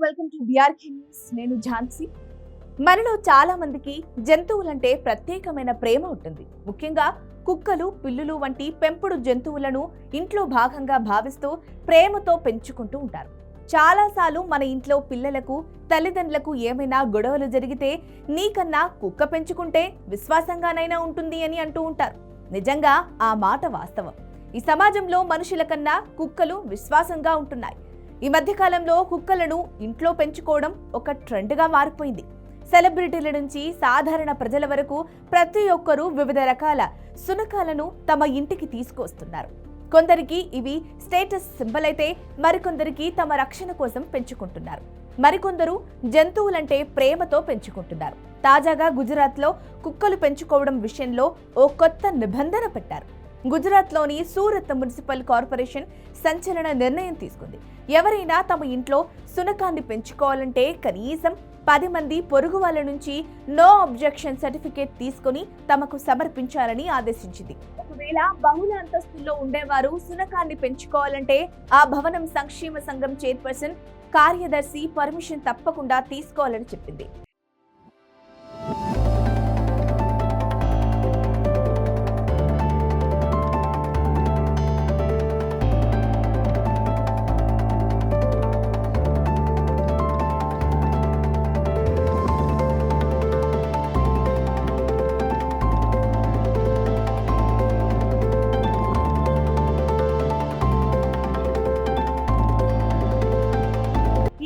Welcome to BRK news. నేను ఝాన్సీ. మనలో చాలా మందికి జంతువులంటే ప్రత్యేకమైన ప్రేమ ఉంటుంది. ముఖ్యంగా కుక్కలు, పిల్లులు వంటి పెంపుడు జంతువులను ఇంట్లో భాగంగా భావిస్తూ ప్రేమతో పెంచుకుంటూ ఉంటారు. చాలాసార్లు మన ఇంట్లో పిల్లలకు, తల్లిదండ్రులకు ఏమైనా గొడవలు జరిగితే నీకన్నా కుక్క పెంచుకుంటే విశ్వాసంగానైనా ఉంటుంది అని అంటూ ఉంటారు. నిజంగా ఆ మాట వాస్తవం. ఈ సమాజంలో మనుషుల కన్నా కుక్కలు విశ్వాసంగా ఉంటున్నాయి. ఈ మధ్య కాలంలో కుక్కలను ఇంట్లో పెంచుకోవడం ఒక ట్రెండ్గా మారిపోయింది. సెలబ్రిటీల నుంచి సాధారణ ప్రజల వరకు ప్రతి ఒక్కరూ వివిధ రకాల శునకాలను తమ ఇంటికి తీసుకొస్తున్నారు. కొందరికి ఇవి స్టేటస్ సింబల్ అయితే మరికొందరికి తమ రక్షణ కోసం పెంచుకుంటున్నారు. మరికొందరు జంతువులంటే ప్రేమతో పెంచుకుంటున్నారు. తాజాగా గుజరాత్లో కుక్కలు పెంచుకోవడం విషయంలో ఓ కొత్త నిబంధన పెట్టారు. గుజరాత్లోని సూరత్ మున్సిపల్ కార్పొరేషన్ సంచలన నిర్ణయం తీసుకుంది. ఎవరైనా తమ ఇంట్లో శునకాన్ని పెంచుకోవాలంటే కనీసం 10 మంది పొరుగు వాళ్ళ నుంచి నో అబ్జెక్షన్ సర్టిఫికేట్ తీసుకుని తమకు సమర్పించాలని ఆదేశించింది. ఒకవేళ బహుళ అంతస్తుల్లో ఉండేవారు శునకాన్ని పెంచుకోవాలంటే ఆ భవనం సంక్షేమ సంఘం చైర్పర్సన్, కార్యదర్శి పర్మిషన్ తప్పకుండా తీసుకోవాలని చెప్పింది.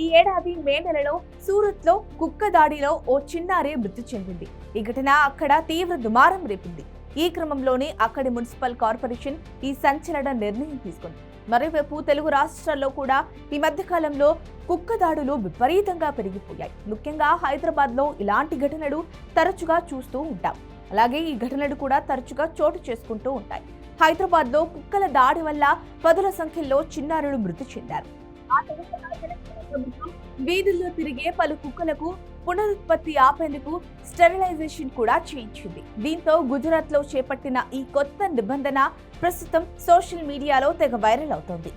ఈ ఏడాది మే నెలలో సూరత్ లో కుక్క దాడిలో ఓ చిన్నారి మృతి చెందింది. ఈ ఘటన అక్కడ తీవ్ర దుమారం రేపింది. ఈ క్రమంలోనే అక్కడి మున్సిపల్ కార్పొరేషన్ ఈ సంచలన నిర్ణయం తీసుకుంది. మరోవైపు తెలుగు రాష్ట్రాల్లో కూడా ఈ మధ్య కాలంలో కుక్క దాడులు విపరీతంగా పెరిగిపోయాయి. ముఖ్యంగా హైదరాబాద్ లో ఇలాంటి ఘటనలు తరచుగా చూస్తూ ఉంటాం. అలాగే ఈ ఘటనలు కూడా తరచుగా చోటు చేసుకుంటూ ఉంటాయి. హైదరాబాద్ లో కుక్కల దాడి వల్ల పదుల సంఖ్యలో చిన్నారులు మృతి చెందారు. ఆ తర్వాత ప్రభుత్వం వీధుల్లో తిరిగే పలు కుక్కలకు పునరుత్పత్తి ఆపేందుకు స్టెరిలైజేషన్ కూడా చేయించింది. దీంతో గుజరాత్ లో చేపట్టిన ఈ కొత్త నిబంధన ప్రస్తుతం సోషల్ మీడియాలో తెగ వైరల్ అవుతోంది.